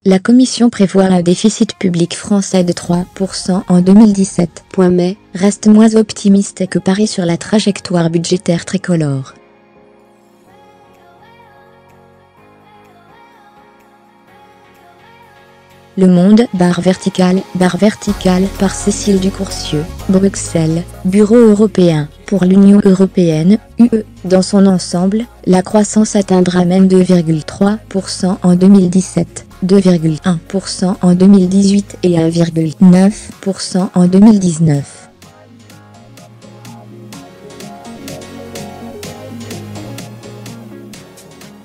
La Commission prévoit un déficit public français de 3% en 2017, mais reste moins optimiste que Paris sur la trajectoire budgétaire tricolore. Le Monde, barre verticale par Cécile Ducourcieux, Bruxelles, Bureau européen, pour l'Union européenne, UE, dans son ensemble, la croissance atteindra même 2,3% en 2017, 2,1% en 2018 et 1,9% en 2019.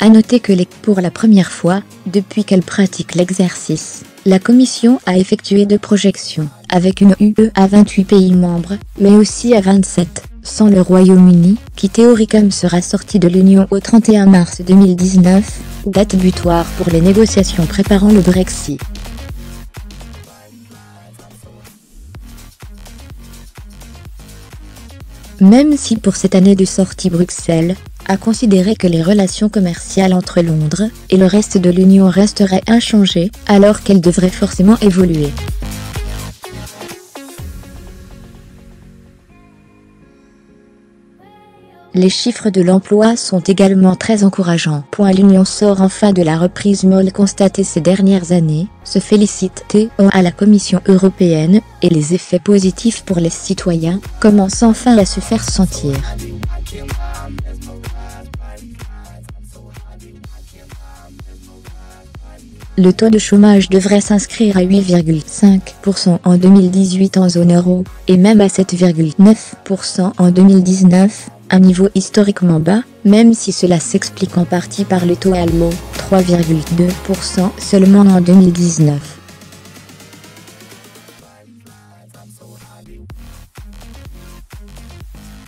À noter que pour la première fois, depuis qu'elle pratique l'exercice, la Commission a effectué 2 projections, avec une UE à 28 pays membres, mais aussi à 27, sans le Royaume-Uni, qui théoriquement sera sorti de l'Union au 31 mars 2019, date butoir pour les négociations préparant le Brexit. Même si pour cette année de sortie Bruxelles a considéré que les relations commerciales entre Londres et le reste de l'Union resteraient inchangées, alors qu'elles devraient forcément évoluer. Les chiffres de l'emploi sont également très encourageants. L'Union sort enfin de la reprise molle constatée ces dernières années, se félicite à la Commission européenne, et les effets positifs pour les citoyens commencent enfin à se faire sentir. Le taux de chômage devrait s'inscrire à 8,5% en 2018 en zone euro, et même à 7,9% en 2019, un niveau historiquement bas, même si cela s'explique en partie par le taux allemand, 3,2% seulement en 2019.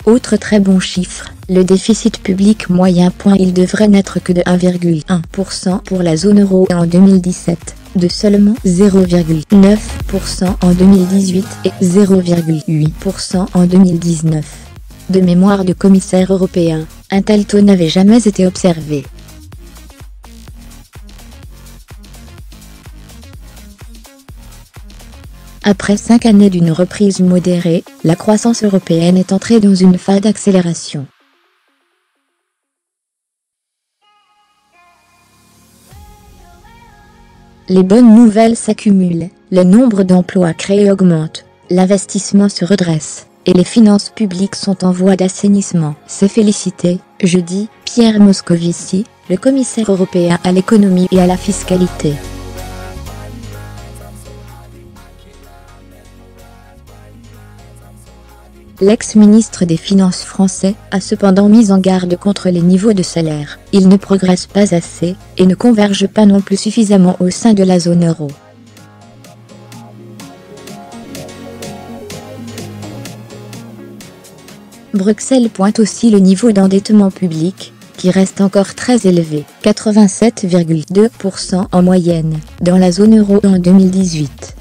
Autre très bon chiffre, le déficit public moyen. Il devrait n'être que de 1,1% pour la zone euro en 2017, de seulement 0,9% en 2018 et 0,8% en 2019. De mémoire du commissaire européen, un tel taux n'avait jamais été observé. Après 5 années d'une reprise modérée, la croissance européenne est entrée dans une phase d'accélération. Les bonnes nouvelles s'accumulent, le nombre d'emplois créés augmente, l'investissement se redresse, et les finances publiques sont en voie d'assainissement. C'est félicité, jeudi, Pierre Moscovici, le commissaire européen à l'économie et à la fiscalité. L'ex-ministre des Finances français a cependant mis en garde contre les niveaux de salaire. Ils ne progressent pas assez, et ne convergent pas non plus suffisamment au sein de la zone euro. Bruxelles pointe aussi le niveau d'endettement public, qui reste encore très élevé, 87,2% en moyenne, dans la zone euro en 2018.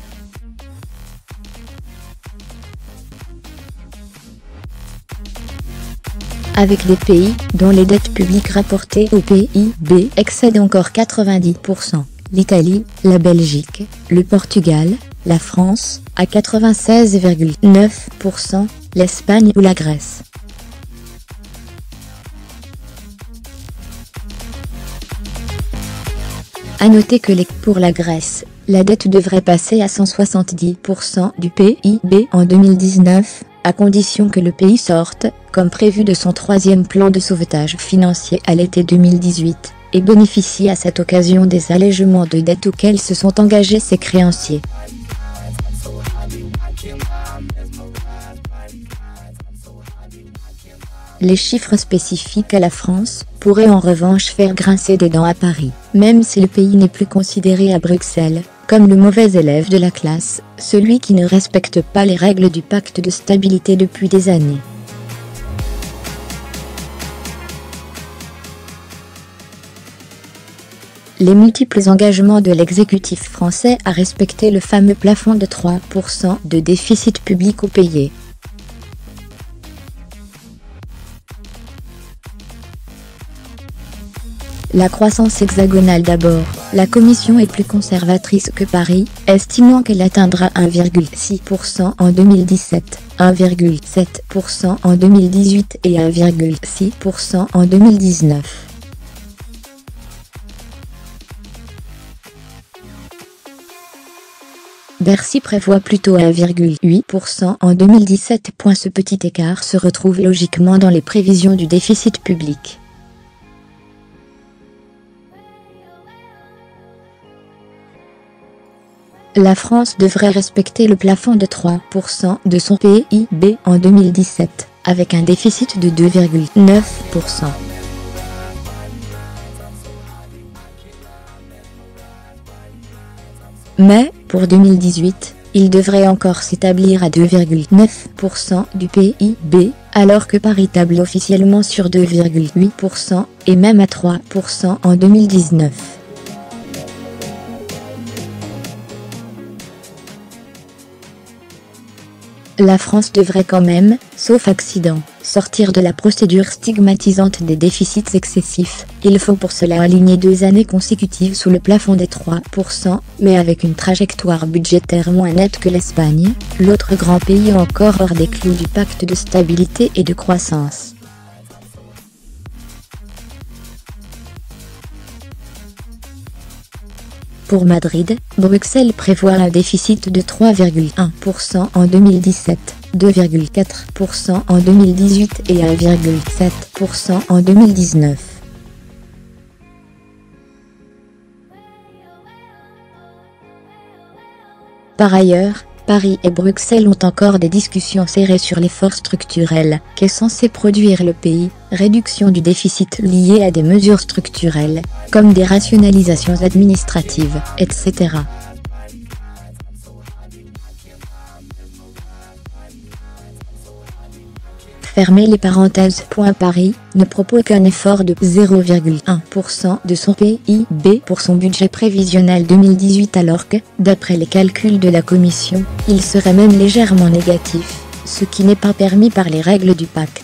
Avec des pays dont les dettes publiques rapportées au PIB excèdent encore 90%, l'Italie, la Belgique, le Portugal, la France, à 96,9%, l'Espagne ou la Grèce. À noter que pour la Grèce, la dette devrait passer à 170% du PIB en 2019, à condition que le pays sorte, comme prévu de son 3e plan de sauvetage financier à l'été 2018, et bénéficie à cette occasion des allègements de dette auxquels se sont engagés ses créanciers. Les chiffres spécifiques à la France pourraient en revanche faire grincer des dents à Paris, même si le pays n'est plus considéré à Bruxelles comme le mauvais élève de la classe, celui qui ne respecte pas les règles du pacte de stabilité depuis des années. les multiples engagements de l'exécutif français à respecter le fameux plafond de 3% de déficit public au pays. La croissance hexagonale d'abord. La Commission est plus conservatrice que Paris, estimant qu'elle atteindra 1,6% en 2017, 1,7% en 2018 et 1,6% en 2019. Bercy prévoit plutôt 1,8% en 2017. Ce petit écart se retrouve logiquement dans les prévisions du déficit public. La France devrait respecter le plafond de 3% de son PIB en 2017, avec un déficit de 2,9%. Mais, pour 2018, il devrait encore s'établir à 2,9% du PIB, alors que Paris table officiellement sur 2,8% et même à 3% en 2019. La France devrait quand même, sauf accident, sortir de la procédure stigmatisante des déficits excessifs. Il faut pour cela aligner 2 années consécutives sous le plafond des 3%, mais avec une trajectoire budgétaire moins nette que l'Espagne, l'autre grand pays encore hors des clous du pacte de stabilité et de croissance. Pour Madrid, Bruxelles prévoit un déficit de 3,1% en 2017, 2,4% en 2018 et 1,7% en 2019. Par ailleurs, Paris et Bruxelles ont encore des discussions serrées sur l'effort structurel qu'est censé produire le pays, réduction du déficit liée à des mesures structurelles, comme des rationalisations administratives, etc. Fermez les parenthèses. Paris ne propose qu'un effort de 0,1% de son PIB pour son budget prévisionnel 2018 alors que, d'après les calculs de la Commission, il serait même légèrement négatif, ce qui n'est pas permis par les règles du pacte.